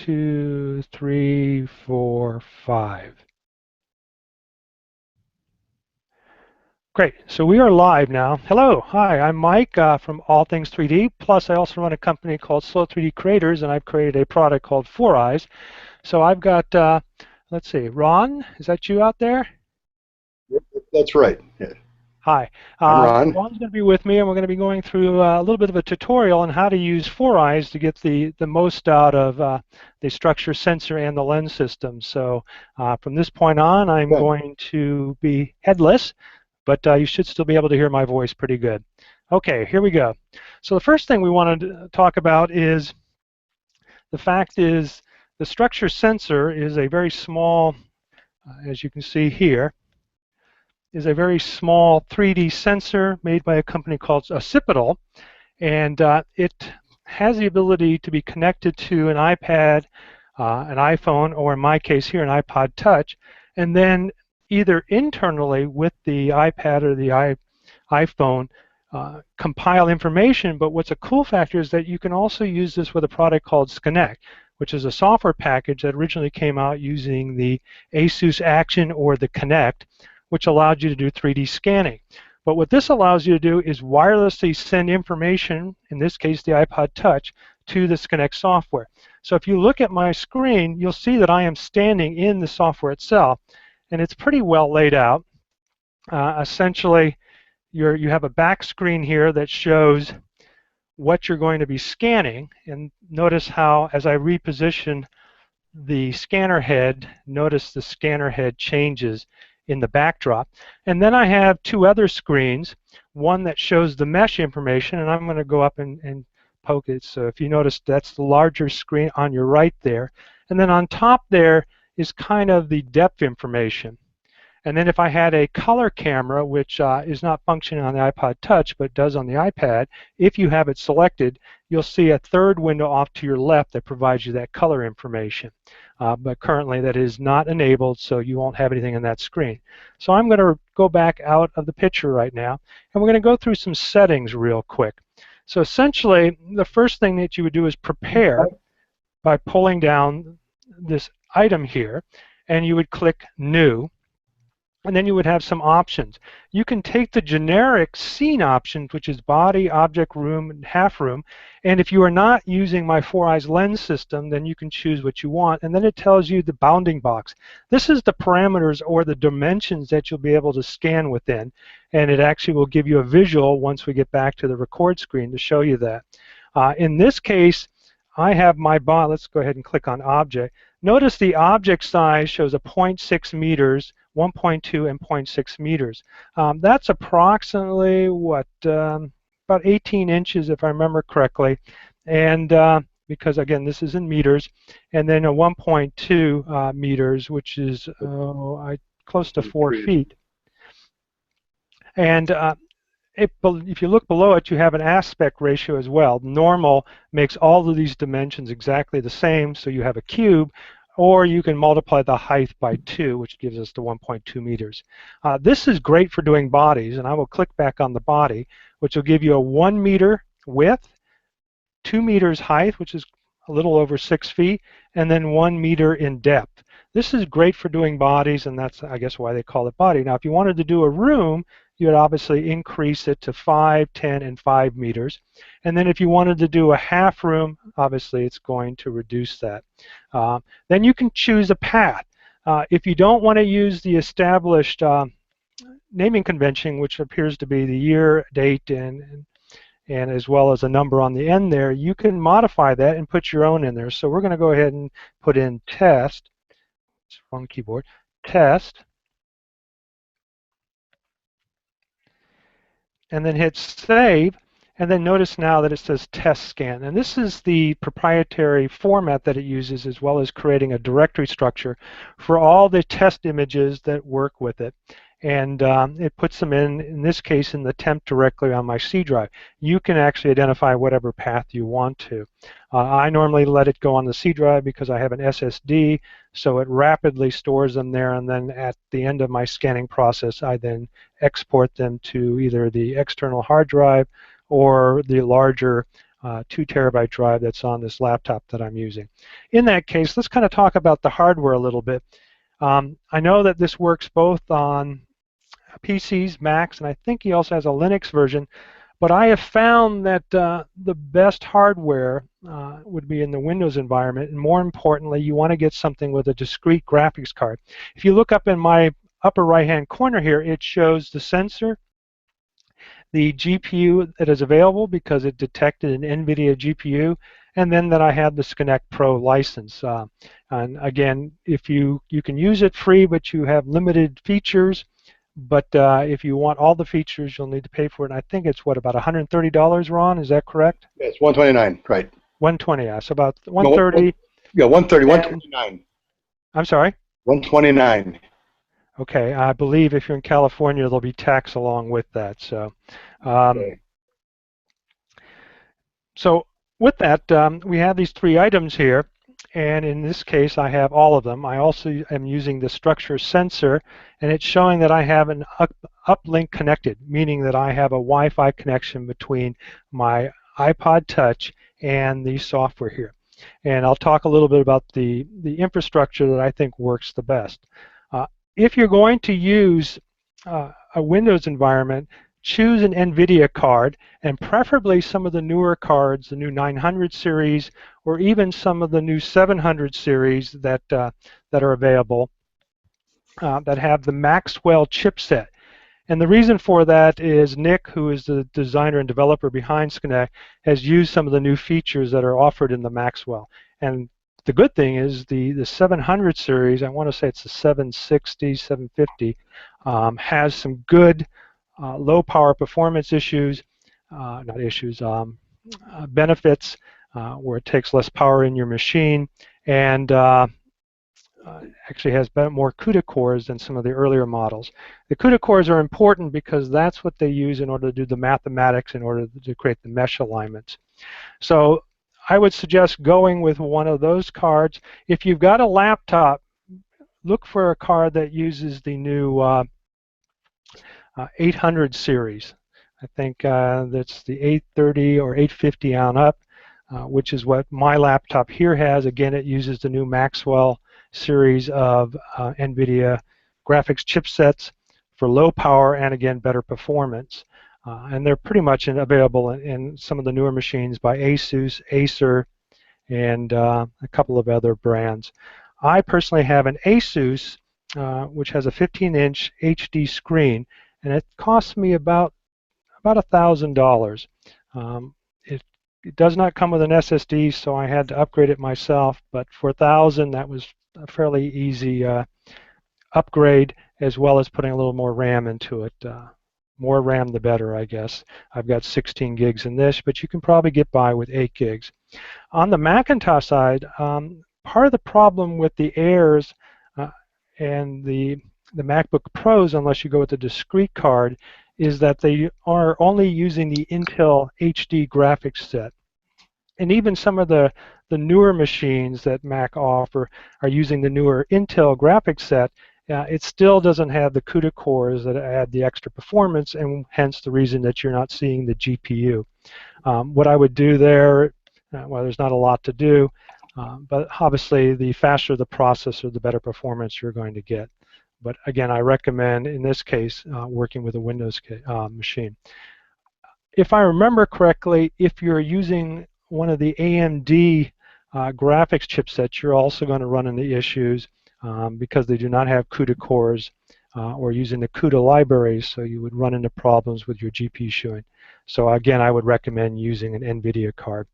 2, 3, 4, 5. Great, so we are live now. Hello, hi, I'm Mike from All Things 3D, plus I also run a company called Slow 3D Creators, and I've created a product called 4Eyes. So I've got, let's see, Ron, is that you out there? Yep, that's right. Yeah. Hi. I'm Ron. Ron's going to be with me, and we're going to be going through a little bit of a tutorial on how to use 4Eyes to get the most out of the structure sensor and the lens system. So from this point on, I'm Good. going to be headless, but you should still be able to hear my voice pretty good. Okay, here we go. So the first thing we want to talk about is the fact is the structure sensor is a very small, as you can see here, is a very small 3D sensor made by a company called Occipital, and it has the ability to be connected to an iPad, an iPhone, or in my case here, an iPod Touch, and then either internally with the iPad or the iPhone compile information. But what's a cool factor is that you can also use this with a product called Skanect, which is a software package that originally came out using the Asus Action or the Kinect, which allowed you to do 3D scanning. But what this allows you to do is wirelessly send information, in this case the iPod Touch, to the Skanect software. So if you look at my screen, you'll see that I am standing in the software itself, and it's pretty well laid out. Essentially, you have a back screen here that shows what you're going to be scanning, and notice how as I reposition the scanner head, notice the scanner head changes in the backdrop. And then I have two other screens, one that shows the mesh information, and I'm going to go up and poke it. So if you notice, that's the larger screen on your right there. And then on top there is kind of the depth information. And then if I had a color camera, which is not functioning on the iPod Touch but does on the iPad, if you have it selected, you'll see a third window off to your left that provides you that color information. But currently that is not enabled, so you won't have anything on that screen. So I'm going to go back out of the picture right now, and we're going to go through some settings real quick. So essentially, the first thing that you would do is prepare by pulling down this item here, and you would click New. And then you would have some options. You can take the generic scene options, which is body, object, room, and half room, and if you are not using my 4Eyes lens system, then you can choose what you want, and then it tells you the bounding box. This is the parameters or the dimensions that you'll be able to scan within, and it actually will give you a visual once we get back to the record screen to show you that. In this case, I have my body. Let's go ahead and click on object. Notice the object size shows a 0.6 meters, 1.2 and 0.6 meters. That's approximately what, about 18 inches if I remember correctly, and because again this is in meters, and then a 1.2 meters, which is close to 4 feet. And if you look below it, you have an aspect ratio as well. Normal makes all of these dimensions exactly the same, so you have a cube, or you can multiply the height by 2, which gives us the 1.2 meters. This is great for doing bodies, and I will click back on the body, which will give you a 1 meter width, 2 meters height, which is a little over 6 feet, and then 1 meter in depth. This is great for doing bodies, and that's, I guess, why they call it body. Now, if you wanted to do a room, you would obviously increase it to 5, 10, and 5 meters. And then if you wanted to do a half room, obviously it's going to reduce that. Then you can choose a path. If you don't want to use the established naming convention, which appears to be the year, date, and as well as a number on the end there, you can modify that and put your own in there. So we're going to go ahead and put in test. It's on the keyboard. Test. And then hit save, and then notice now that it says test scan, and this is the proprietary format that it uses, as well as creating a directory structure for all the test images that work with it, and it puts them in this case in the temp directly on my C drive. You can actually identify whatever path you want to. I normally let it go on the C drive because I have an SSD, so it rapidly stores them there, and then at the end of my scanning process I then export them to either the external hard drive or the larger 2 terabyte drive that's on this laptop that I'm using. In that case, let's kind of talk about the hardware a little bit. I know that this works both on PCs, Macs, and I think he also has a Linux version. But I have found that the best hardware would be in the Windows environment, and more importantly, you want to get something with a discrete graphics card. If you look up in my upper right-hand corner here, it shows the sensor, the GPU that is available because it detected an NVIDIA GPU, and then that I have the Skanect Pro license. And again, if you can use it free, but you have limited features. But if you want all the features, you'll need to pay for it. And I think it's what, about $130, Ron? Is that correct? Yes, 129, right. 120, yeah. So about No, 130. yeah, 130, And 129. I'm sorry? 129. Okay, I believe if you're in California, there'll be tax along with that. So, Okay. so with that, we have these 3 items here. And in this case, I have all of them. I also am using the structure sensor, and it's showing that I have an uplink connected, meaning that I have a Wi-Fi connection between my iPod Touch and the software here. And I'll talk a little bit about the infrastructure that I think works the best. If you're going to use a Windows environment, choose an NVIDIA card, and preferably some of the newer cards, the new 900 series, or even some of the new 700 series that are available that have the Maxwell chipset. And the reason for that is Nick, who is the designer and developer behind Skanect, has used some of the new features that are offered in the Maxwell. And the good thing is the 700 series, I want to say it's the 760, 750, has some good low power performance issues, not issues, benefits, where it takes less power in your machine, and actually has more CUDA cores than some of the earlier models. The CUDA cores are important because that's what they use in order to do the mathematics in order to create the mesh alignments. So I would suggest going with one of those cards. If you've got a laptop, look for a card that uses the new 800 series. I think that's the 830 or 850 on up, which is what my laptop here has. Again, it uses the new Maxwell series of NVIDIA graphics chipsets for low power and, again, better performance. And they're pretty much available in some of the newer machines by Asus, Acer, and a couple of other brands. I personally have an Asus, which has a 15-inch HD screen, and it costs me about $1,000. It does not come with an SSD, so I had to upgrade it myself. But for $1,000, that was a fairly easy upgrade, as well as putting a little more RAM into it. More RAM, the better, I guess. I've got 16 gigs in this, but you can probably get by with 8 gigs. On the Macintosh side, part of the problem with the Airs and the MacBook Pros, unless you go with a discrete card, is that they are only using the Intel HD graphics set. And even some of the newer machines that Mac offer are using the newer Intel graphics set. It still doesn't have the CUDA cores that add the extra performance, and hence the reason that you're not seeing the GPU. What I would do there, well, there's not a lot to do, but obviously the faster the processor, the better performance you're going to get. But again, I recommend, in this case, working with a Windows machine. If I remember correctly, if you're using one of the AMD graphics chipsets, you're also going to run into issues because they do not have CUDA cores or using the CUDA libraries, so you would run into problems with your GPU shooting. So again, I would recommend using an NVIDIA card.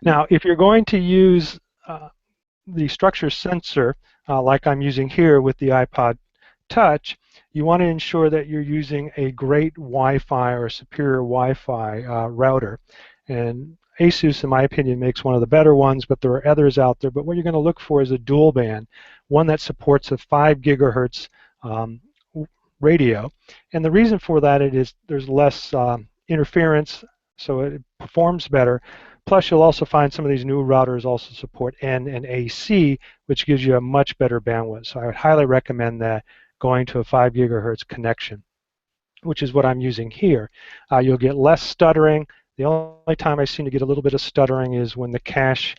Now, if you're going to use the structure sensor, like I'm using here with the iPod Touch, you want to ensure that you're using a great Wi-Fi or superior Wi-Fi router. And Asus, in my opinion, makes one of the better ones, but there are others out there. But what you're going to look for is a dual band, one that supports a 5 gigahertz radio. And the reason for that is there's less interference, so it performs better. Plus, you'll also find some of these new routers also support N and AC, which gives you a much better bandwidth. So I would highly recommend that, going to a 5 gigahertz connection, which is what I'm using here. You'll get less stuttering. The only time I seem to get a little bit of stuttering is when the cache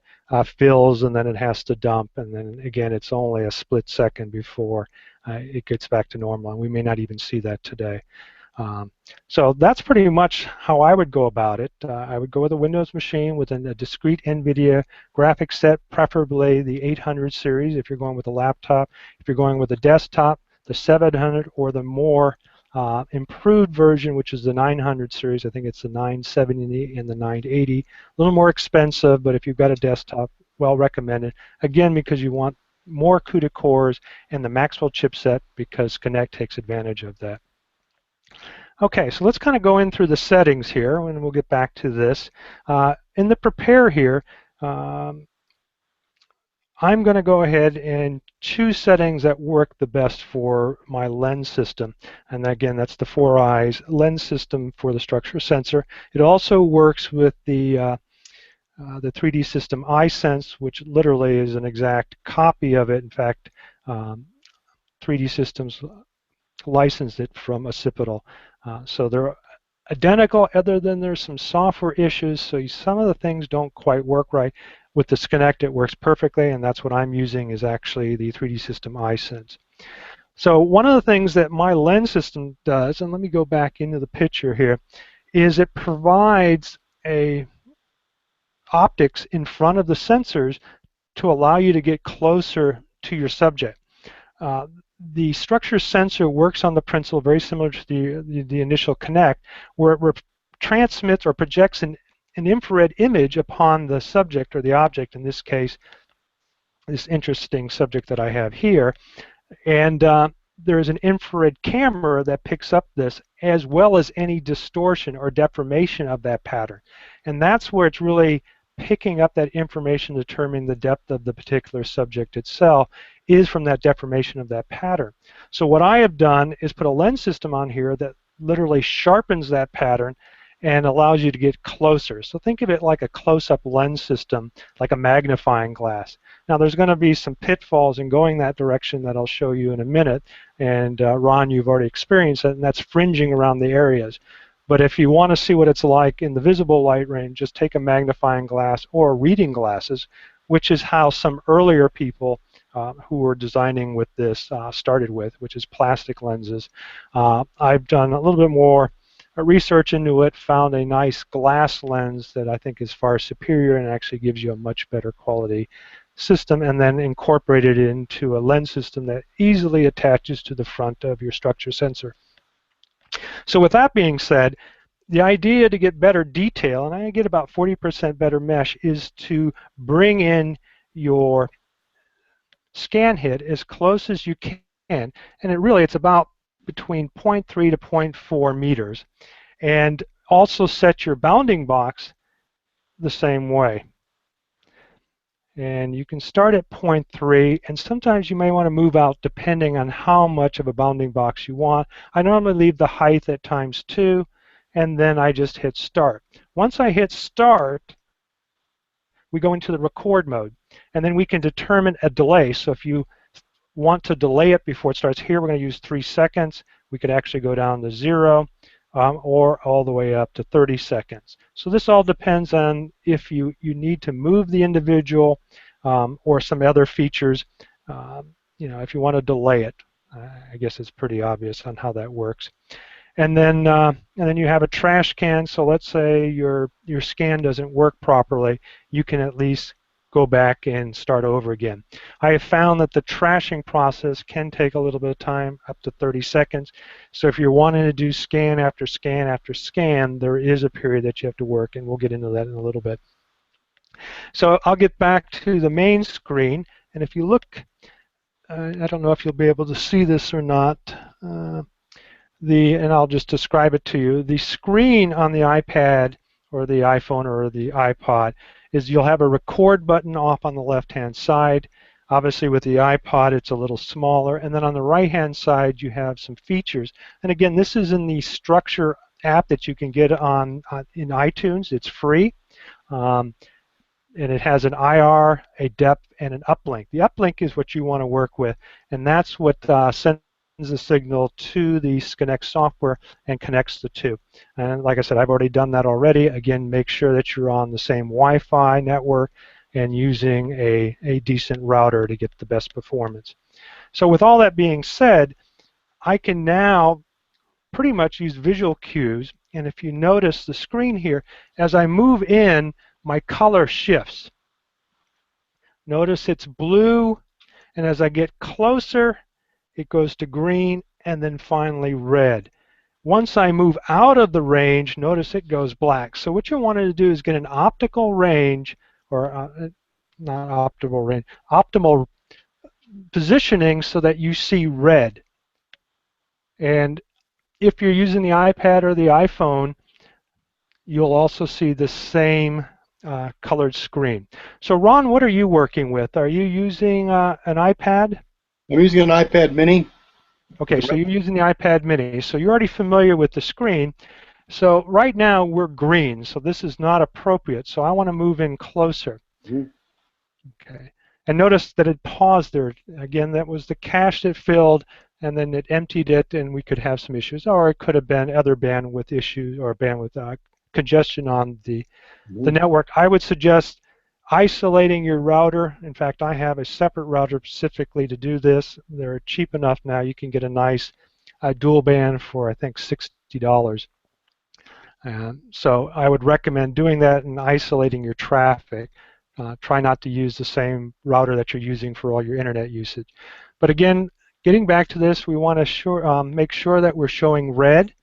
fills and then it has to dump, and then again it's only a split second before it gets back to normal, and we may not even see that today. So that's pretty much how I would go about it. I would go with a Windows machine with a discrete NVIDIA graphics set, preferably the 800 series if you're going with a laptop. If you're going with a desktop, the 700 or the more improved version, which is the 900 series. I think it's the 970 and the 980. A little more expensive, but if you've got a desktop, well recommended. Again, because you want more CUDA cores and the Maxwell chipset, because Skanect takes advantage of that. Okay, so let's kind of go in through the settings here, and we'll get back to this. In the prepare here, I'm going to go ahead and choose settings that work the best for my lens system. And again, that's the 4eyes lens system for the structure sensor. It also works with the 3D system iSense, which literally is an exact copy of it. In fact, 3D Systems licensed it from Occipital. So they're identical, other than there's some software issues, so some of the things don't quite work right. With the Skanect, it works perfectly, and that's what I'm using is actually the 3D System iSense. So one of the things that my lens system does, and let me go back into the picture here, is it provides a optics in front of the sensors to allow you to get closer to your subject. The structure sensor works on the principle very similar to the initial Skanect, where it transmits or projects an infrared image upon the subject or the object, in this case, this interesting subject that I have here. And there is an infrared camera that picks up this, as well as any distortion or deformation of that pattern. And that's where it's really picking up that information, determining the depth of the particular subject itself, is from that deformation of that pattern. So what I have done is put a lens system on here that literally sharpens that pattern and allows you to get closer. So think of it like a close-up lens system, like a magnifying glass. Now there's going to be some pitfalls in going that direction that I'll show you in a minute, and Ron, you've already experienced it, and that's fringing around the areas. But if you want to see what it's like in the visible light range, just take a magnifying glass or reading glasses, which is how some earlier people who were designing with this started with, which is plastic lenses. I've done a little bit more research into it, found a nice glass lens that I think is far superior and actually gives you a much better quality system, and then incorporated it into a lens system that easily attaches to the front of your structure sensor. So with that being said, the idea to get better detail, and I get about 40% better mesh, is to bring in your scan hit as close as you can, and it's about between 0.3 to 0.4 meters, and also set your bounding box the same way. And you can start at 0.3, and sometimes you may want to move out depending on how much of a bounding box you want. I normally leave the height at ×2, and then I just hit start. Once I hit start, we go into the record mode, and then we can determine a delay. So if you want to delay it before it starts, here we're going to use 3 seconds. We could actually go down to 0 or all the way up to 30 seconds. So this all depends on if you need to move the individual or some other features. If you want to delay it, I guess it's pretty obvious on how that works. And then you have a trash can. So let's say your scan doesn't work properly, you can at least go back and start over again. I have found that the trashing process can take a little bit of time, up to 30 seconds. So if you're wanting to do scan after scan after scan, there is a period that you have to work, and we'll get into that in a little bit. So I'll get back to the main screen, and if you look, I don't know if you'll be able to see this or not, and I'll just describe it to you. The screen on the iPad or the iPhone or the iPod is you'll have a record button off on the left-hand side. Obviously with the iPod it's a little smaller, and then on the right-hand side you have some features. And again, this is in the Structure app that you can get in iTunes. It's free, and it has an IR, a depth, and an uplink. The uplink is what you want to work with, and that's what sends the signal to the Skanect software and connects the two. And like I said, I've already done that already. Again, make sure that you're on the same Wi-Fi network and using a decent router to get the best performance. So with all that being said, I can now pretty much use visual cues. And if you notice the screen here, as I move in, my color shifts. Notice it's blue, and as I get closer, it goes to green, and then finally red. Once I move out of the range, notice it goes black. So what you want to do is get an optical range, or not optimal range, optimal positioning so that you see red. And if you're using the iPad or the iPhone, you'll also see the same colored screen. So Ron, what are you working with? Are you using an iPad? I'm using an iPad mini. Okay, so you're using the iPad mini. So you're already familiar with the screen. So right now we're green, so this is not appropriate. So I want to move in closer. Mm-hmm. Okay, and notice that it paused there. Again, that was the cache that filled, and then it emptied it, and we could have some issues. Or it could have been other bandwidth issues or bandwidth congestion on the network. I would suggest isolating your router. In fact, I have a separate router specifically to do this. They're cheap enough now. You can get a nice dual band for, I think, $60. So I would recommend doing that and isolating your traffic. Try not to use the same router that you're using for all your internet usage. But again, getting back to this, we want to make sure that we're showing red.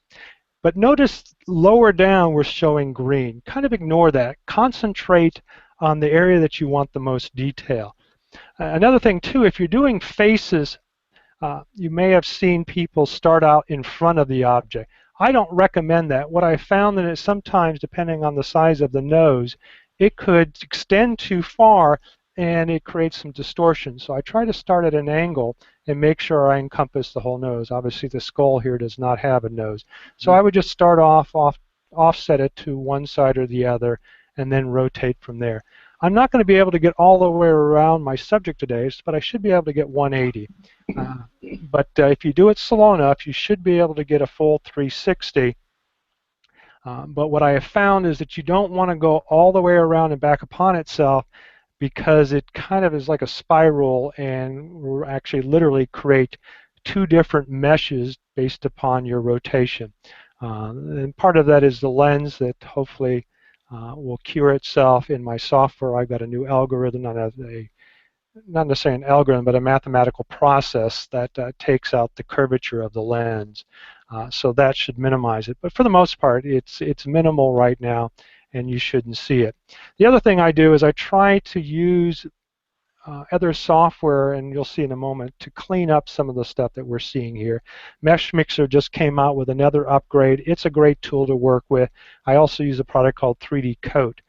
But notice lower down we're showing green. Kind of ignore that. Concentrate on the area that you want the most detail. Another thing too, if you're doing faces, you may have seen people start out in front of the object. I don't recommend that. What I found is sometimes, depending on the size of the nose, it could extend too far and it creates some distortion. So I try to start at an angle and make sure I encompass the whole nose. Obviously the skull here does not have a nose. So I would just start offset it to one side or the other and then rotate from there. I'm not going to be able to get all the way around my subject today, but I should be able to get 180. But if you do it slow enough, you should be able to get a full 360. But what I have found is that you don't want to go all the way around and back upon itself, because it kind of is like a spiral and will actually literally create two different meshes based upon your rotation. And part of that is the lens that hopefully will cure itself in my software. I've got a new algorithm, not necessarily an algorithm, but a mathematical process that takes out the curvature of the lens. So that should minimize it. But for the most part, it's minimal right now, and you shouldn't see it. The other thing I do is I try to use other software, and you'll see in a moment, to clean up some of the stuff that we're seeing here. Mesh Mixer just came out with another upgrade. It's a great tool to work with. I also use a product called 3D Coat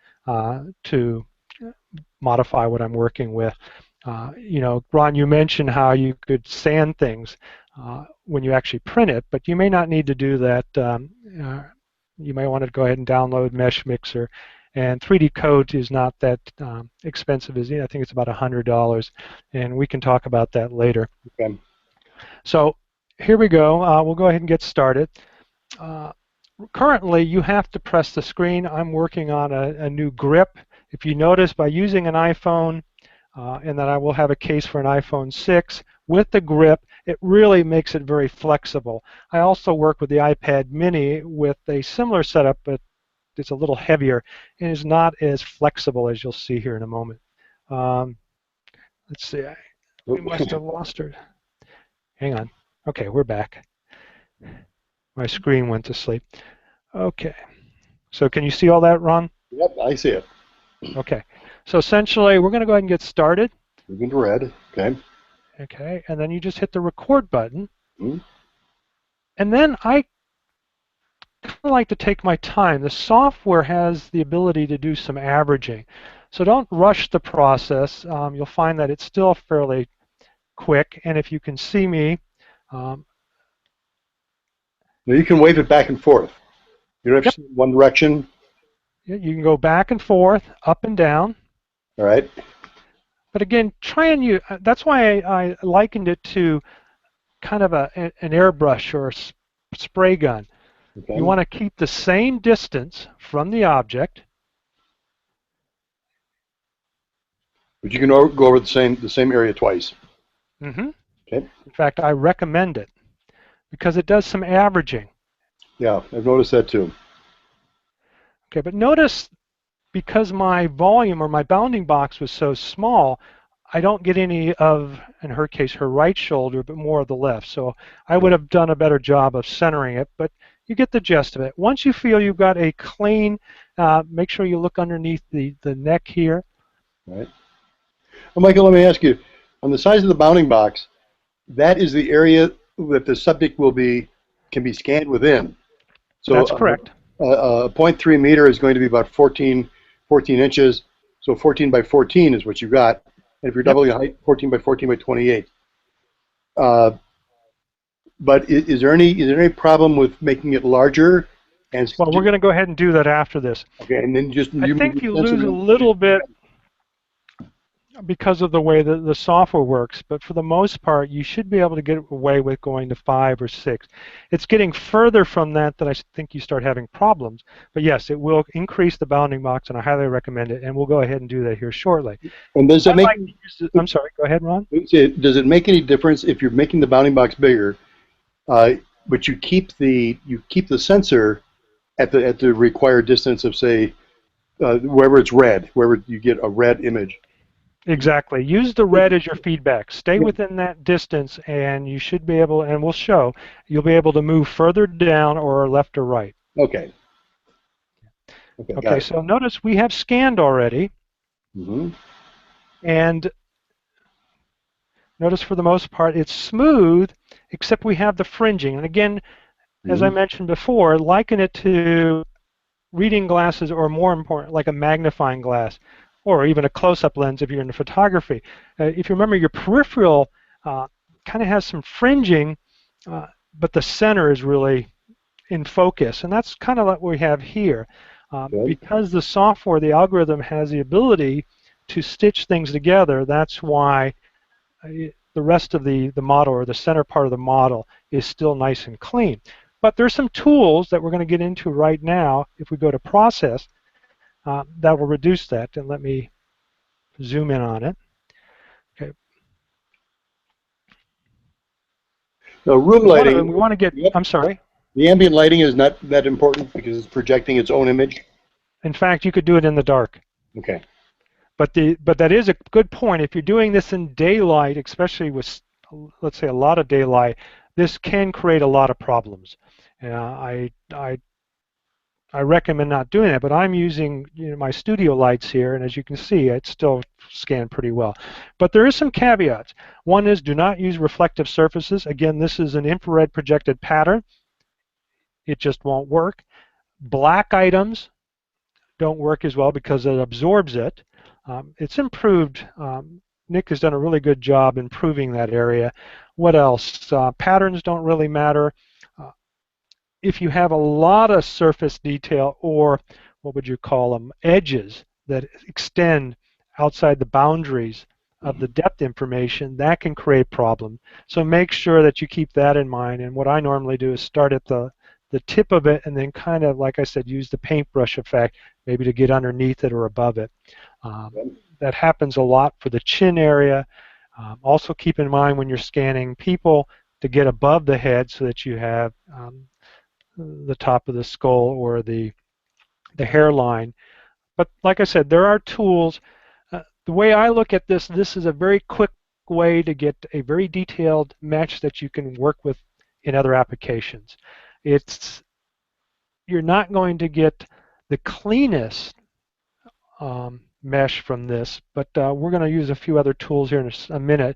to modify what I'm working with. You know, Ron, you mentioned how you could sand things when you actually print it, but you may not need to do that. You may want to go ahead and download Mesh Mixer. And 3D Coat is not that expensive. I think it's about $100, and we can talk about that later. Okay. So here we go. We'll go ahead and get started. Currently, you have to press the screen. I'm working on a new grip. If you notice, by using an iPhone, and then I will have a case for an iPhone 6, with the grip, it really makes it very flexible. I also work with the iPad mini with a similar setup, but it's a little heavier and is not as flexible as you'll see here in a moment. Let's see, we must have lost her. Hang on. Okay, we're back. My screen went to sleep. Okay, so can you see all that, Ron? Yep, I see it. Okay, so essentially we're going to go ahead and get started. Moving to red. Okay. Okay, and then you just hit the record button. Mm-hmm. And then I kind of like to take my time. The software has the ability to do some averaging. So don't rush the process. You'll find that it's still fairly quick. And if you can see me, Now you can wave it back and forth. You don't have to see one direction. You can go back and forth, up and down. All right. But again, try and that's why I likened it to kind of an airbrush or a spray gun. You Okay. want to keep the same distance from the object. But you can go over the same area twice. Hmm. Okay. In fact, I recommend it because it does some averaging. Yeah, I've noticed that too. Okay, but notice because my volume or my bounding box was so small, I don't get any of, in her case, her right shoulder, but more of the left. So I Yeah. would have done a better job of centering it, but you get the gist of it. Once you feel you've got a clean, make sure you look underneath the neck here. Right. Well, Michael, let me ask you, on the size of the bounding box, that is the area that the subject can be scanned within. So That's correct. a 0.3 meter is going to be about 14 inches. So 14 by 14 is what you got. And if you're Yep. doubling the height, 14 by 14 by 28. Uh, but is there any problem with making it larger? And Well, we're going to go ahead and do that after this. okay, and then just I you move think the you sensor lose a in. little bit because of the way that the software works, but for the most part, you should be able to get away with going to 5 or 6. It's getting further from that I think you start having problems. But yes, it will increase the bounding box, and I highly recommend it, and we'll go ahead and do that here shortly. And does I that make like to use it. I'm sorry, go ahead, Ron. does it make any difference if you're making the bounding box bigger, uh, but you keep the sensor at the required distance of, say, wherever it's red, wherever you get a red image? Exactly. Use the red as your feedback. Stay within that distance, and you should be able, and we'll show, you'll be able to move further down or left or right. Okay. Okay, got Okay, it. so notice we have scanned already, Hmm. and notice for the most part it's smooth, except we have the fringing. And again, as I Hmm. mentioned before, liken it to reading glasses, or more important, like a magnifying glass, or even a close-up lens if you're into photography. If you remember, your peripheral kind of has some fringing, uh, but the center is really in focus, and that's kind of what we have here. Good. Because the software, the algorithm, has the ability to stitch things together, that's why the rest of the model, or the center part of the model, is still nice and clean. But there's some tools that we're going to get into right now if we go to process that will reduce that. And let me zoom in on it. Okay. So room We want to we lighting, want to get. yep, I'm sorry. the ambient lighting is not that important because it's projecting its own image. In fact, you could do it in the dark. Okay. But that is a good point. If you're doing this in daylight, especially with, let's say, a lot of daylight, this can create a lot of problems. I recommend not doing that, but I'm using my studio lights here, and as you can see, it's still scanned pretty well. But there is some caveats. One is, do not use reflective surfaces. Again, this is an infrared projected pattern. It just won't work. Black items don't work as well because it absorbs it. It's improved. Nick has done a really good job improving that area. What else? Patterns don't really matter. Uh, if you have a lot of surface detail, or what would you call them, edges that extend outside the boundaries of the depth information, that can create problems. So make sure that you keep that in mind. And what I normally do is start at the tip of it, and then kind of, like I said, use the paintbrush effect, maybe to get underneath it or above it. That happens a lot for the chin area. Also keep in mind when you're scanning people to get above the head so that you have the top of the skull or the hairline. But like I said, there are tools. The way I look at this is a very quick way to get a very detailed mesh that you can work with in other applications. You're not going to get the cleanest mesh from this, but we're going to use a few other tools here in a minute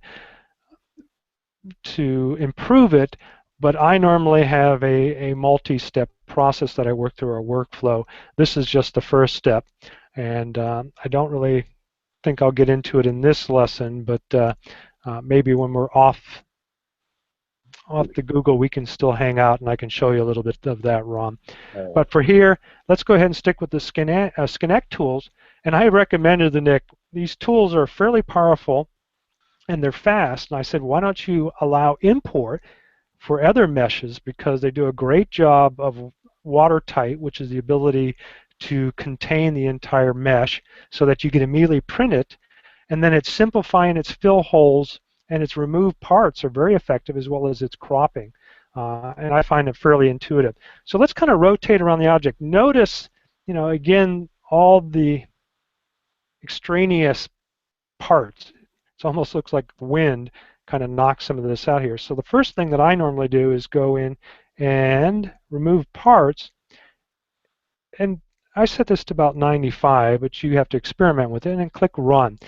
to improve it. But I normally have a multi-step process that I work through our workflow. This is just the first step, and I don't really think I'll get into it in this lesson, but maybe when we're off the Google, we can still hang out and I can show you a little bit of that, Ron. But for here, let's go ahead and stick with the Skanect tools. And I recommended the Nick. These tools are fairly powerful. and they're fast. And I said, why don't you allow import for other meshes, because they do a great job of watertight, which is the ability to contain the entire mesh so that you can immediately print it, and then it's simplifying its fill holes, and its remove parts are very effective, as well as its cropping. And I find it fairly intuitive. So let's kind of rotate around the object. Notice, again, all the extraneous parts. It almost looks like the wind kind of knocks some of this out here. So the first thing that I normally do is go in and remove parts. And I set this to about 95, but you have to experiment with it, and click Run.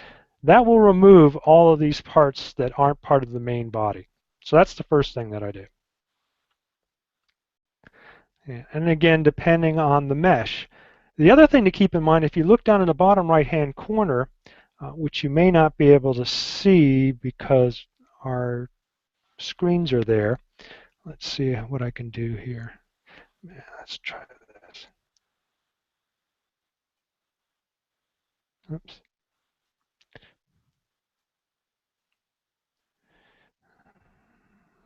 That will remove all of these parts that aren't part of the main body. So that's the first thing that I do. And again, depending on the mesh. The other thing to keep in mind, if you look down in the bottom right-hand corner, which you may not be able to see because our screens are there. Let's see what I can do here. Let's try this. Oops.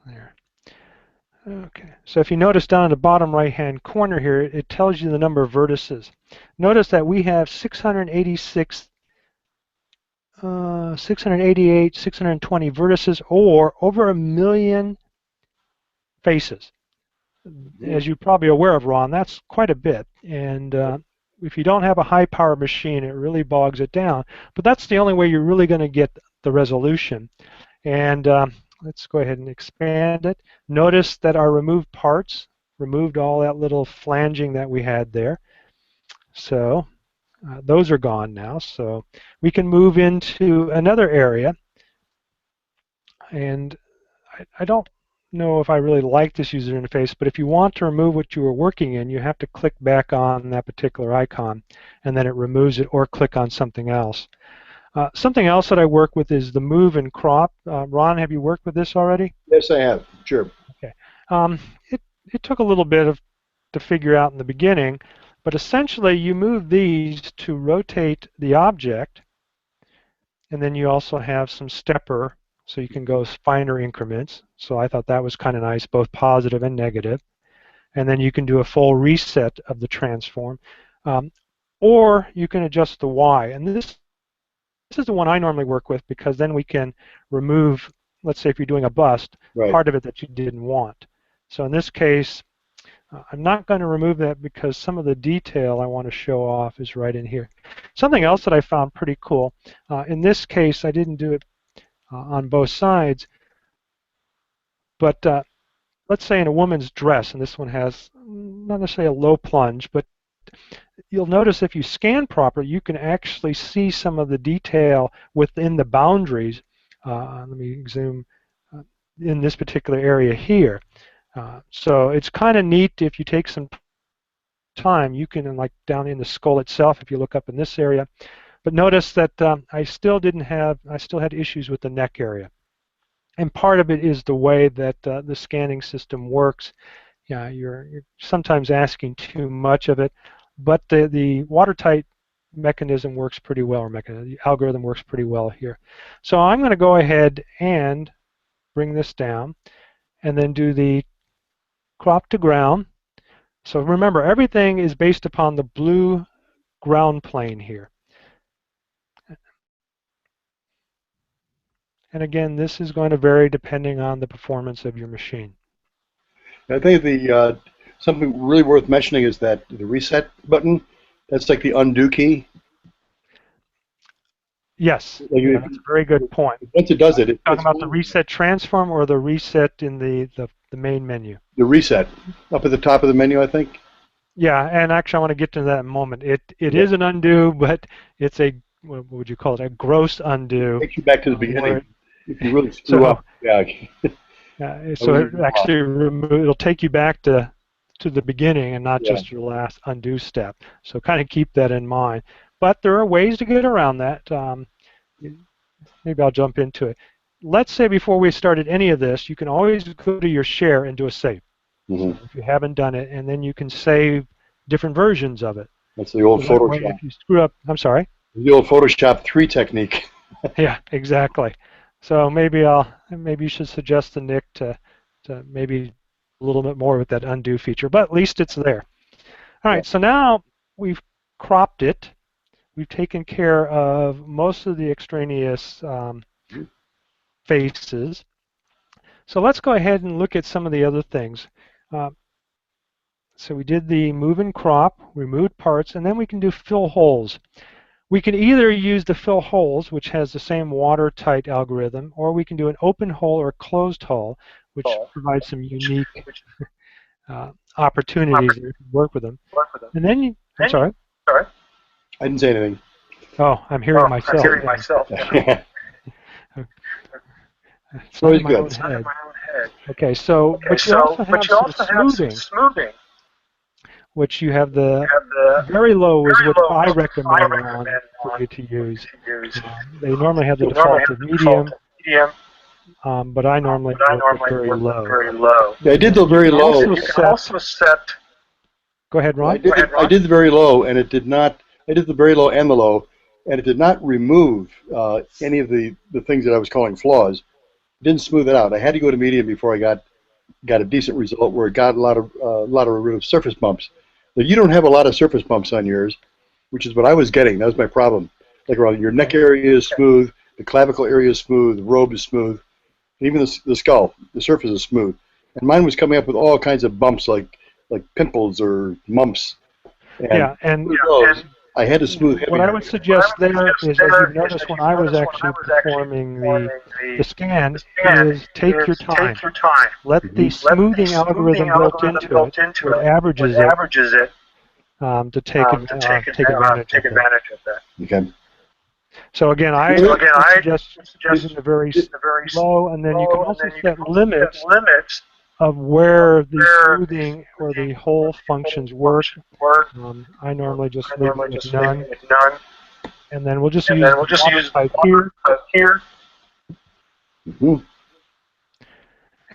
There. Okay, so if you notice down in the bottom right-hand corner here, it tells you the number of vertices. Notice that we have 686, 688, 620 vertices, or over 1,000,000 faces. As you're probably aware of, Ron, that's quite a bit. And if you don't have a high-power machine, it really bogs it down. But that's the only way you're really going to get the resolution. And let's go ahead and expand it. Notice that our removed parts removed all that little flanging that we had there. So those are gone now. So we can move into another area. And I don't know if I really like this user interface, but if you want to remove what you were working in, you have to click back on that particular icon, and then it removes it, or click on something else. Something else that I work with is the move and crop. Ron, have you worked with this already? Yes, I have. Sure. Okay. It took a little bit to figure out in the beginning, but essentially you move these to rotate the object, and then you also have some stepper, so you can go finer increments. So I thought that was kind of nice, both positive and negative. And then you can do a full reset of the transform. Or you can adjust the Y. And this is the one I normally work with, because then we can remove, let's say if you're doing a bust, Right. part of it that you didn't want. So in this case, I'm not going to remove that because some of the detail I want to show off is right in here. Something else that I found pretty cool, in this case I didn't do it on both sides, but let's say in a woman's dress, and this one has not necessarily a low plunge, but you'll notice if you scan properly, you can actually see some of the detail within the boundaries. Let me zoom in this particular area here. So it's kind of neat if you take some time. You can, like down in the skull itself, if you look up in this area. But notice that I still had issues with the neck area. And part of it is the way that the scanning system works. Yeah, you're sometimes asking too much of it, but the watertight mechanism works pretty well, or the algorithm works pretty well here. So I'm going to go ahead and bring this down, and then do the crop to ground. So remember, everything is based upon the blue ground plane here. And again, this is going to vary depending on the performance of your machine. I think the something really worth mentioning is that the reset button. That's like the undo key. Yes, Like yeah, that's a very good point. Once it does it, Talking about the reset transform or the reset in the main menu? The reset up at the top of the menu, I think. Yeah, and actually I want to get to that in a moment. It is an undo, but it's a, what would you call it, a gross undo. It takes you back to the beginning. If you really screw up, yeah. So it actually it'll take you back to the beginning and not just your last undo step. So kind of keep that in mind. But there are ways to get around that. Maybe I'll jump into it. Let's say before we started any of this, you can always go to your share and do a save. So if you haven't done it, and then you can save different versions of it. That's the old Photoshop. If you screw up, I'm sorry? The old Photoshop 3 technique. Yeah, exactly. So maybe you should suggest to Nick to maybe a little bit more with that undo feature, but at least it's there. All Yeah. right, so now we've cropped it. We've taken care of most of the extraneous faces. So let's go ahead and look at some of the other things. Uh, so we did the move and crop, removed parts, and then we can do fill holes. We can either use the fill holes, which has the same watertight algorithm, or we can do an open hole or closed hole, which provides some unique opportunities to work with them. And then I'm sorry. I didn't say anything. Oh, I'm hearing myself. It's not in my own head. Okay, so but you also have some smoothing, which you have the very low is what I recommend for you to use. They normally have the default of medium, but I normally work with very low. Yeah, I did the very low. You can also set. Go ahead, Ron. I did the very low, and it did not. I did the very low and the low, and it did not remove any of the things that I was calling flaws. It didn't smooth it out. I had to go to medium before I got a decent result where it got a lot of rid of surface bumps. But you don't have a lot of surface bumps on yours, which is what I was getting. That was my problem. Like around your neck area is smooth, the clavicle area is smooth, the robe is smooth, even the skull, the surface is smooth. And mine was coming up with all kinds of bumps like pimples or mumps. And I had to smooth heavy. What I would suggest there is, as you notice when I was actually performing the scan, is take your time. Let the smoothing algorithm built into it averages it to take advantage of that. Okay. So again, I suggest using the very low, and then you can also set limits of where the smoothing or the hole functions work. I normally just leave it with none. And then we'll just use type here. Mm-hmm.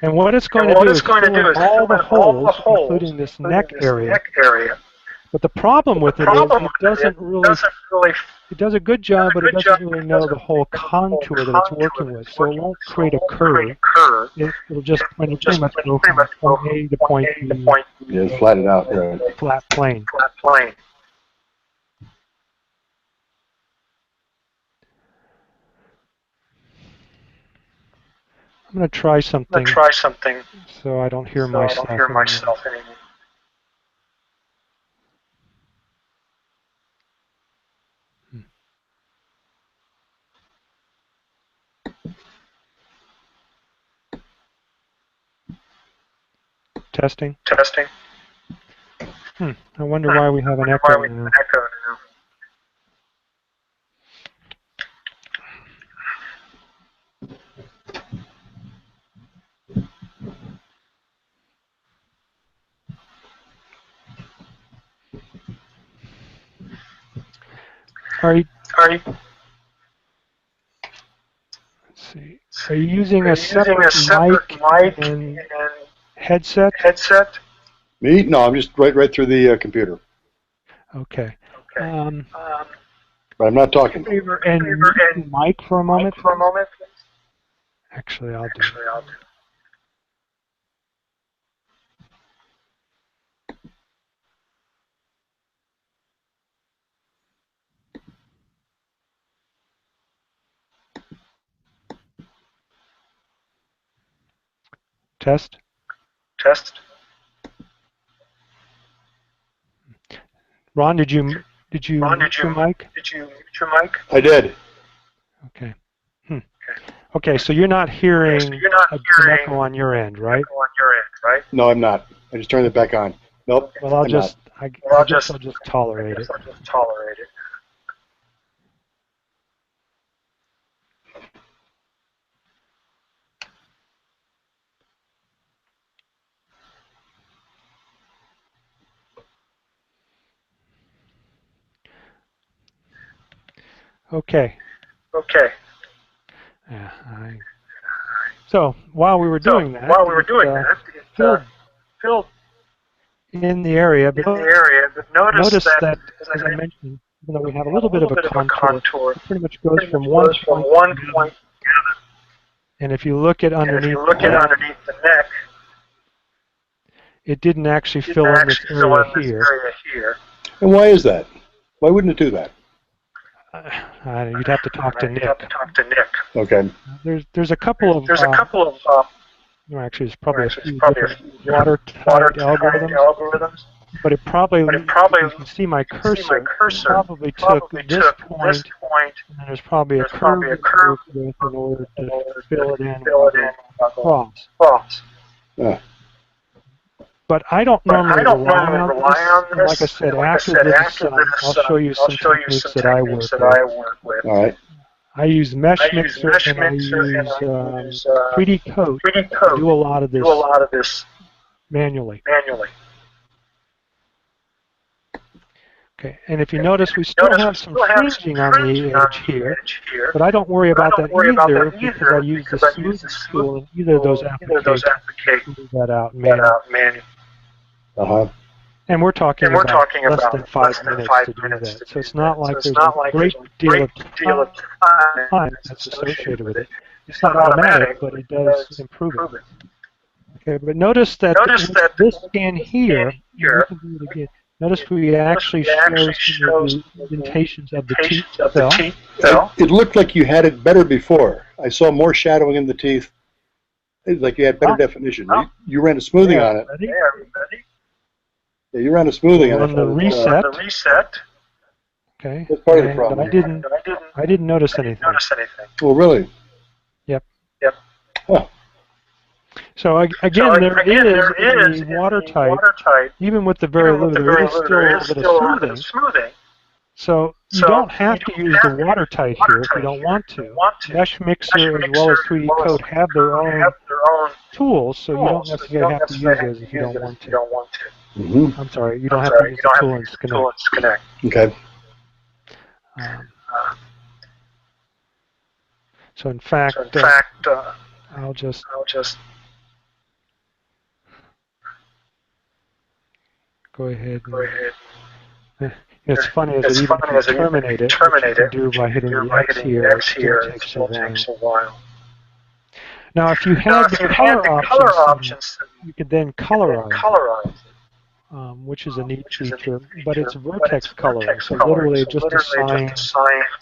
And what it's going to do is fill in all the holes, including this neck area. But the problem with it is it doesn't really, it does a good job, but it doesn't really know the whole contour that it's working with. So it won't create a curve. It'll just pretty much go from point A to point B. Yeah, flat it out. Right. Flat plane. I'm going to try something so I don't hear myself anymore. Testing. I wonder why we have an echo now. Let's see. Are you using a separate mic and headset? Me? No, I'm just right through the computer. Okay. But I'm not talking. And mute mic for a moment. Actually, I'll do it. Test. Ron, did you mute your mic? I did. Okay. Okay, so you're not hearing an echo on your end, right? No, I'm not. I just turned it back on. Nope. Well, I guess I'll just tolerate it. Okay. Yeah, so while we were doing that, it filled in the area, but notice that, as I mentioned, even though we have a little bit of a contour, it pretty much goes from one point to the other. And if you look at underneath the neck, it didn't actually it didn't fill in this actually fill area in this here. area here. And why is that? Why wouldn't it do that? You'd have to talk to You'd have Nick. to talk to Nick. Okay. There's a couple of no, actually, there's probably a few different watertight algorithms. But it probably, you can see my cursor, probably took this point, and there's probably a curve to work with in order to fill it in across. Yeah. But I don't normally rely on this. Like I said, after this, I'll show you some techniques that I work with. All right. I use Mesh Mixer and I use 3D Code to do a lot of this manually. Okay, and if you notice, we still have some fringing on the edge here, but I don't worry about that either because I use the smoothing tool in either of those applications to smooth that out manually. Uh-huh. And we're talking about less than 5 minutes to do that. So it's not like there's a great deal of time that's associated with it. It's not automatic, but it does improve it. Okay, but notice that this scan here, we can do it again. Notice we actually show some of the indentations of the teeth cell. It looked like you had it better before. I saw more shadowing in the teeth. It's like you had better definition. You ran a smoothing on it. Yeah, you ran a smoothing on it. On the reset. Okay. That's part of the problem. I didn't notice anything. Oh, really? Yep. Huh. So again, there is in the watertight, even with the very little, there is still a little bit of smoothing. So you don't have to use the watertight here if you don't want to. Mesh Mixer as well as 3D Code have their own tools, so you don't necessarily have to use those if you don't want to. Mm-hmm. I'm sorry, you don't have to use the tool in Skanect. Okay. So in fact, I'll just go ahead. It's funny as it even terminate it, which you can do by hitting the X here. It still takes a while. Now, if you had the color options, you could then colorize it, which is a neat feature, but it's vertex coloring. So literally, just assign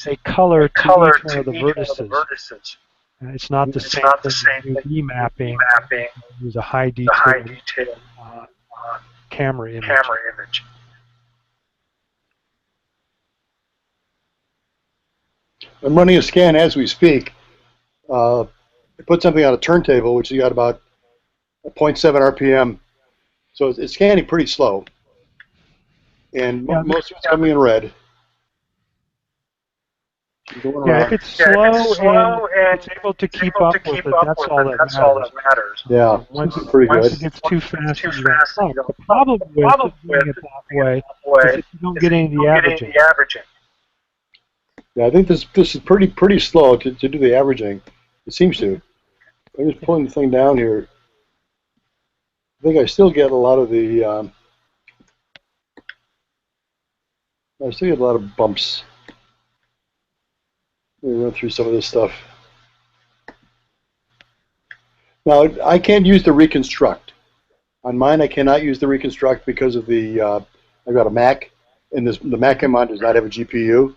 a color to each one of the vertices. It's not the same thing as UV mapping. Use a high detail camera image. I'm running a scan as we speak. I put something on a turntable, which has got about 0.7 RPM. So it's scanning pretty slow. And most of it's coming in red. Yeah, if it's slow and it's able to keep up with it, that's all that matters. Yeah, once pretty it gets too fast, you don't stop. The problem with doing it that way is that you don't get any of the averaging. Yeah, I think this is pretty slow to do the averaging. It seems to. I'm just pulling the thing down here. I think I still get a lot of the. I still get a lot of bumps. Let me run through some of this stuff. Now, I can't use the reconstruct. On mine, I cannot use the reconstruct because of the. I've got a Mac, and the Mac I'm on does not have a GPU.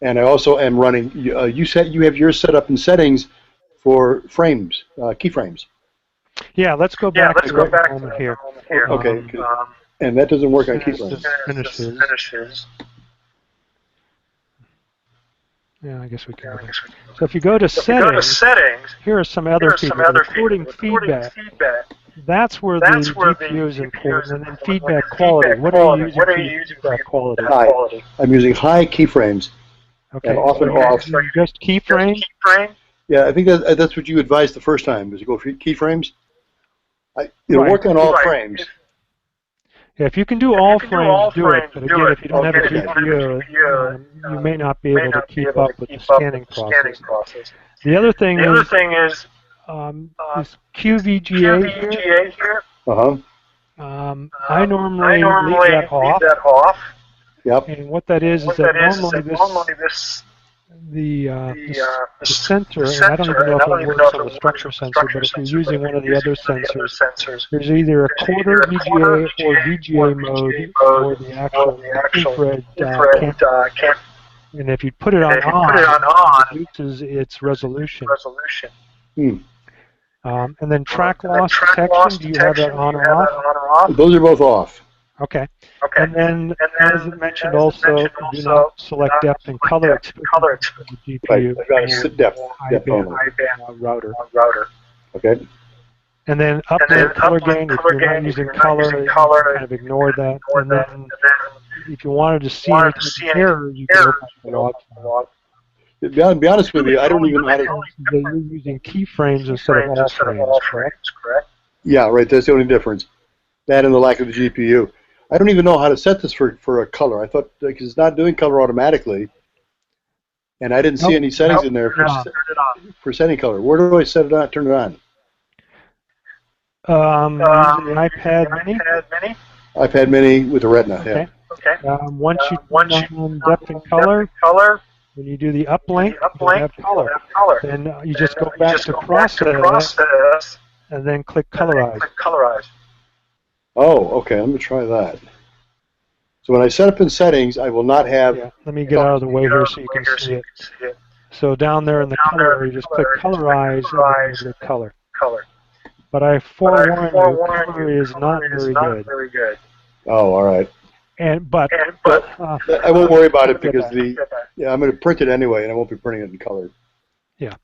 And I also am running. You have yours set up in settings for frames, keyframes. Yeah, let's go back to that moment here. Okay, and that doesn't work on keyframes. Finishes. Yeah, I guess we can. So if you go to settings, here are some other features. Recording feedback. That's where the GPU is important, and then feedback quality. What are you using for feedback quality? High. I'm using high keyframes. Okay. And off and off. Just keyframe? Yeah, I think that's what you advised the first time, is to go for keyframes. It'll work on all frames. Yeah, if you can do all frames, do it. But again, if you don't have a GPU, you may not be able to keep up with the scanning process. The other thing is this QVGA here. I normally leave that off. Yep. And what that is that normally this the sensor, and I don't even know if it works on the structure sensor, but if you're using one of the other sensors, there's either a quarter VGA or VGA mode for the actual infrared camera. And if you put it on it reduces its resolution. Hmm. And then track loss detection, do you have that on or off? Those are both off. Okay. And then, as it mentioned also, do not select depth and color exposure of the GPU. Right, I've got a sit depth only. router. Okay. And then upload color gain, if you're not using color, you can kind of ignore that. And then if you wanted to see any type of error, you can open up the log file. To be honest with you, I don't even know how to... That you're using keyframes instead of all frames, correct? Yeah, right, that's the only difference. That and the lack of the GPU. I don't even know how to set this for a color. I thought, because it's not doing color automatically, and I didn't see any settings in there for setting color. Where do I set it on, turn it on? Using an iPad Mini. iPad Mini with a Retina, Okay. yeah. Once you turn on depth and color, when you do the uplink, you have color. Then you just go back to process and then click colorize. Oh, okay, I'm going to try that. So when I set up in settings, I will not have... Yeah, let me get out of the way here so you can see it. So down there in the color area, you just click colorize and then you get color. But I forewarn you, color is not very good. Oh, all right. But I won't worry about it because I'm going to print it anyway, and I won't be printing it in color. Yeah,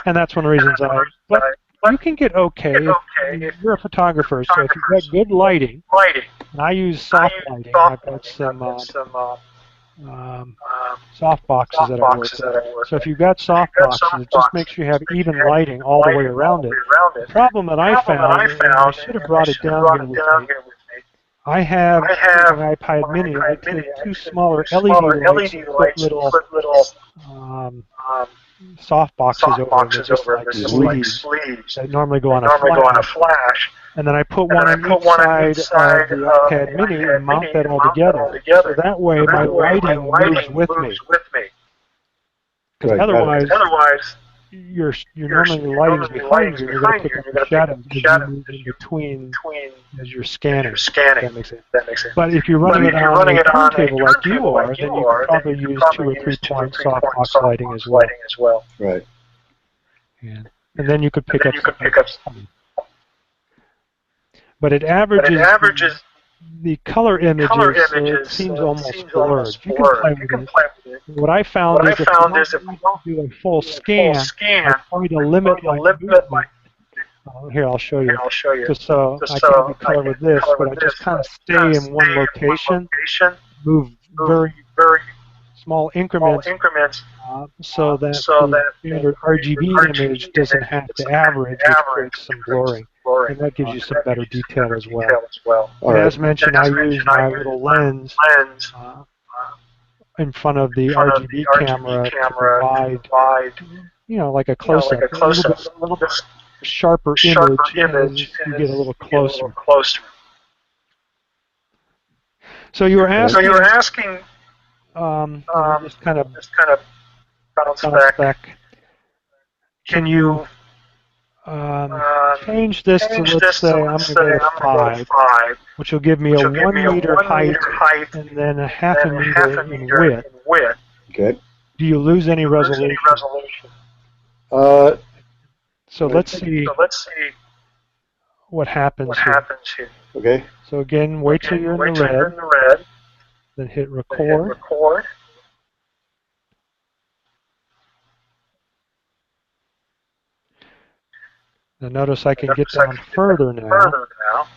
and that's one of the reasons but you can get okay if you're a photographer. So if you've got good lighting, and I use soft lighting, I've got some soft boxes that I work with. So if you've got soft boxes, it just makes sure you have even lighting all the way around it. The problem that I found, and I should have brought it down here with me, I have an iPad Mini. I take two smaller LED lights and put little soft boxes over them, just like sleeves that normally go on a flash. And then I put one on each side of the iPad Mini and mount that all together. So that way my lighting moves with me. Because otherwise, you're normally the lighting's behind you, and you're going to pick up the shadows as you move in between as you're scanning. That makes sense. But if you're running it on a turntable like you are, then you can probably use 2 or 3 point softbox lighting as well. Right. And then you could pick up something. But it averages the color images, so it seems almost blurred. You can play with it. What I found is if you don't do a full scan, I try to limit my movement. Here, I'll show you. Just so I can do color with this, but I just kind of stay in one location, move very small increments, so that the standard RGB image doesn't have to average, which creates some blurring. And that gives you some better detail as well. And as mentioned, I use my little lens in front of the RGB camera to provide, like a close-up, a little bit sharper image as you get a little closer. So you were asking, just kind of bounce back. Can you change this to, let's say, I'm going to go to 5, which will give me a 1 meter height and then a half a meter in width. Okay. Do you lose any resolution? So let's see what happens here. Okay. So again, wait till you're in the red, then hit record. Now notice I can get down further now.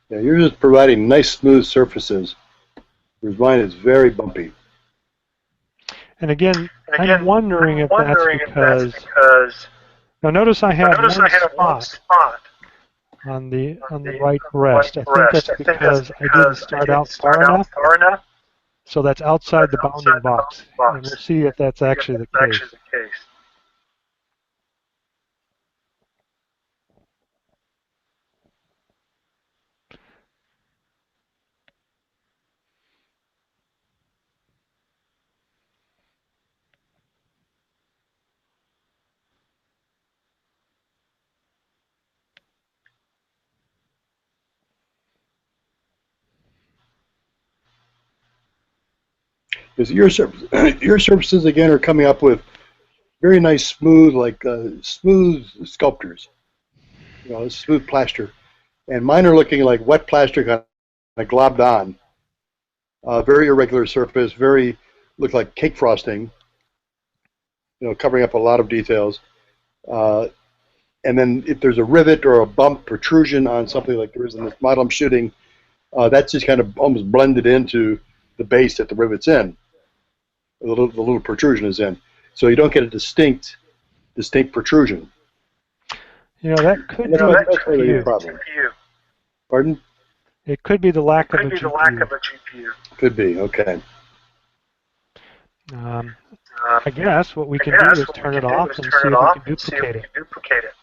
Yeah, you're just providing nice smooth surfaces, whereas mine is very bumpy. And again, I'm wondering if that's because... Now notice I have one spot on the right breast. I think that's because I didn't start out far enough. So that's outside the bounding box. And we'll see if that's actually the case. Is your your surfaces again are coming up with very nice, smooth, like smooth sculptures. You know, smooth plaster, and mine are looking like wet plaster, kind of globbed on. Very irregular surface, very look like cake frosting. You know, covering up a lot of details. And then if there's a rivet or a bump protrusion on something like there is in this model I'm shooting, that's just kind of almost blended into the base that the rivet's in. The little protrusion is in. So you don't get a distinct protrusion. You know, that could be That's the really a GPU. problem. Pardon? It could be the lack of a GPU. Could be, okay. I guess what we can do is turn it off and see if we can duplicate it.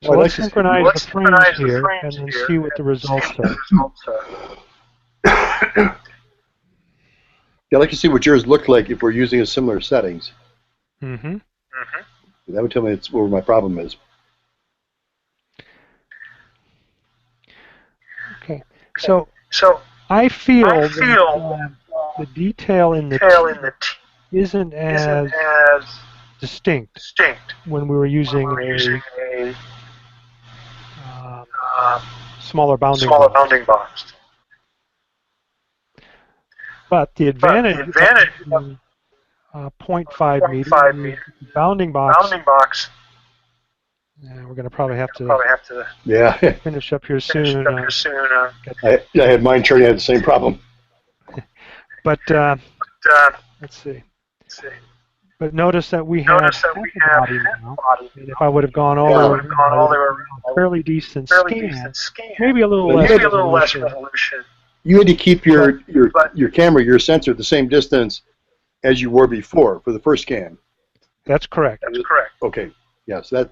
So Well, let's synchronize the frames here and then see what the results are. Yeah, I'd like to see what yours looked like if we're using a similar settings. Mm-hmm. That would tell me it's where my problem is. Okay. So I feel that the detail in the T isn't as distinct when we were using a smaller bounding box. But the advantage of 0.5 meter bounding box. We're going to probably have to finish up here soon. I had mine turning out the same problem. But let's see. But notice that we have half the body now. And if I would have gone all the way around, a fairly decent scan, maybe a little less resolution. You had to keep your camera, your sensor, the same distance as you were before for the first scan. That's correct. Okay. Yes, that's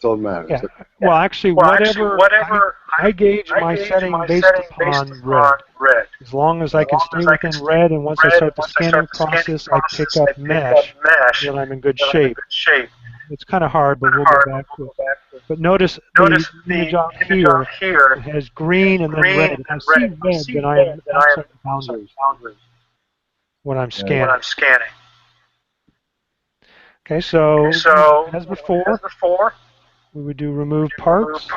all that matters. Yeah. Well, actually, whatever I gauge my setting based upon red. As long as I can stay within red, and once I start the scanning process, I pick up mesh, then I'm in good shape. It's kind of hard, but we'll go back to it. But notice the image out here has green and then red. If I see red, then I am outside the boundaries when I'm scanning. Okay, so as before, we would do remove parts.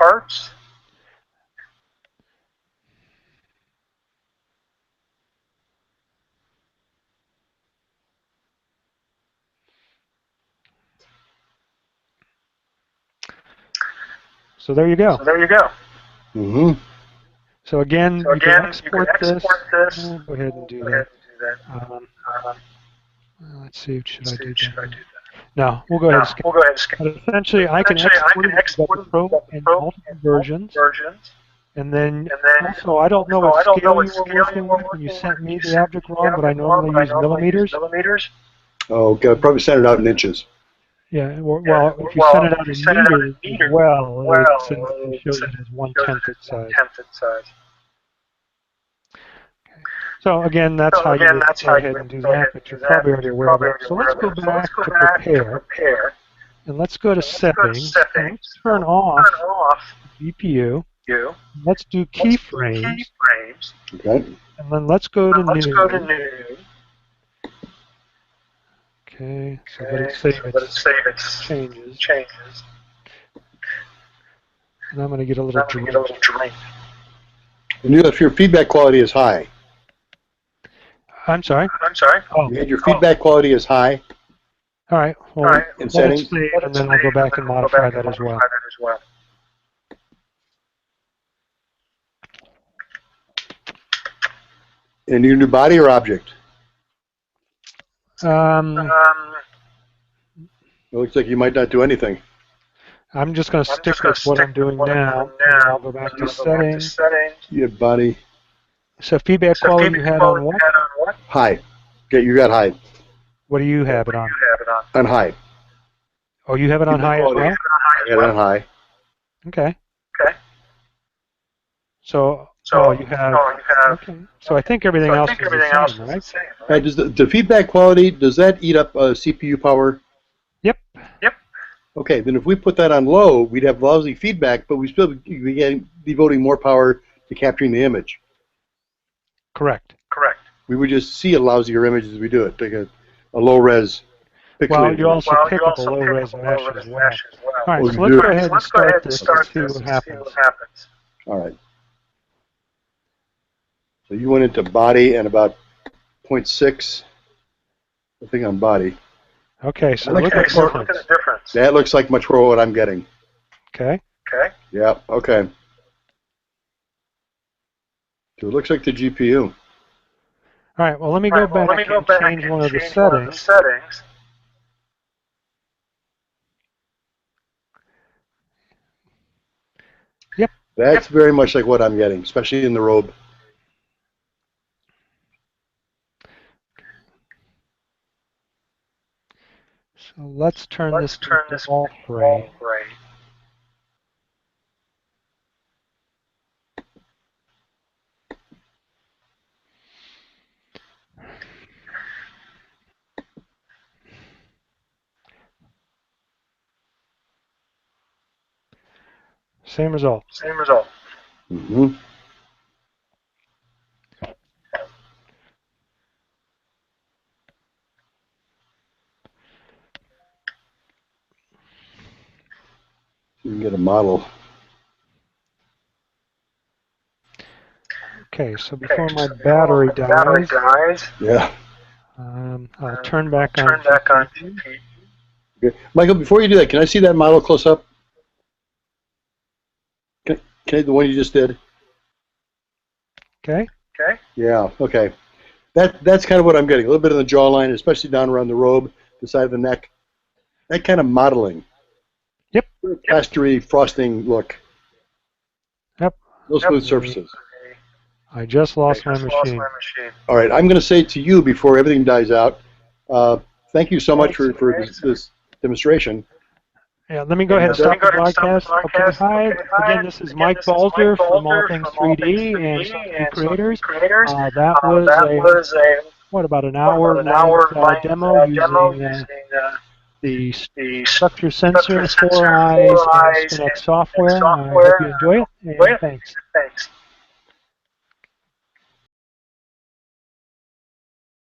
So there you go. Mm-hmm. So again, you can export this. We'll go ahead and do that. Let's see, should I do that? No, we'll go ahead and scan. But essentially, I can export it to the Pro in multiple versions. And then also, I don't know what scale you were working with when you sent me the object RAW, but I normally use millimeters. Oh, okay. Probably send it out in inches. Yeah, well, if you send it out in meters, it shows it as 1/10 its size. So again, that's how you would go ahead and do that, but you're probably already aware of it. So let's go back to prepare, and let's go to settings, and let's turn off GPU. Let's do keyframes, Okay. and then let's go to new. Okay, so let it save its changes. And I'm going to get a little drained. And if your feedback quality is high. I'm sorry? Oh. Your feedback quality is high. All right. Well, in settings, save, and then I'll go back and modify that as well. And your new body or object? It looks like you might not do anything. I'm just going to stick with what I'm doing now. And I'll go back to settings. You have body. So feedback quality you had on what? High. Okay, you got high. What do you have it on? On high. Oh, you have it on high as well? I got it on high. Okay. So you have. Okay. So I think everything else is the same, right? Right, does the feedback quality, does that eat up CPU power? Yep. Okay, then if we put that on low, we'd have lousy feedback, but we still be devoting more power to capturing the image. Correct. we would just see a lousier image as we do it, like a low res pixelated. Well, you also Well, pick you up a also pick low-res up a mesh low-res as well. mesh as well. All right, Oh, so you let's do? go ahead and Let's go ahead start and this start and see this what and see happens. what happens. All right. So you went into body and about 0.6, I think, on body. Okay, so Okay, look at the so look difference. at the difference. That looks like much more what I'm getting. Okay. Okay. Yeah, okay. So it looks like the GPU. All right, well, let me All go right, well, let me back go and back change and one of the change one of the settings. settings. Yep. That's very much like what I'm getting, especially in the robe. So let's turn Let's this turn into this all all gray. gray. Same result. Same result. Mm-hmm. You can get a model. Okay, so Okay, before my so before battery my battery dies, dies, Yeah. I'll turn back on turn back on GPU. GP. Okay. Michael, before you do that, can I see that model close up? Can I, the one you just did? Okay. Okay. Yeah, okay. That's kind of what I'm getting. A little bit of the jawline, especially down around the robe, the side of the neck. That kind of modeling. Yep. Plastery frosting look. Yep. No smooth Okay. surfaces. I just lost my Just lost machine. my machine. All right, I'm going to say to you before everything dies out, thank you so much for this demonstration. Yeah, let me go ahead and Let me stop go the ahead and stop the broadcast. Okay, broadcast. hi. Okay, hi. Again, this is Again, Mike this is Mike Balzer from All Balzer Things from All Things 3D and 3D Software and Software Creators. Creators. That was That was a what, about an about hour an hour length length demo demo using using the the structure structure sensor, four sensor, eyes, 4 and eyes, Skanect and software. I hope software. you enjoy it, Enjoy and it. thanks. Thanks.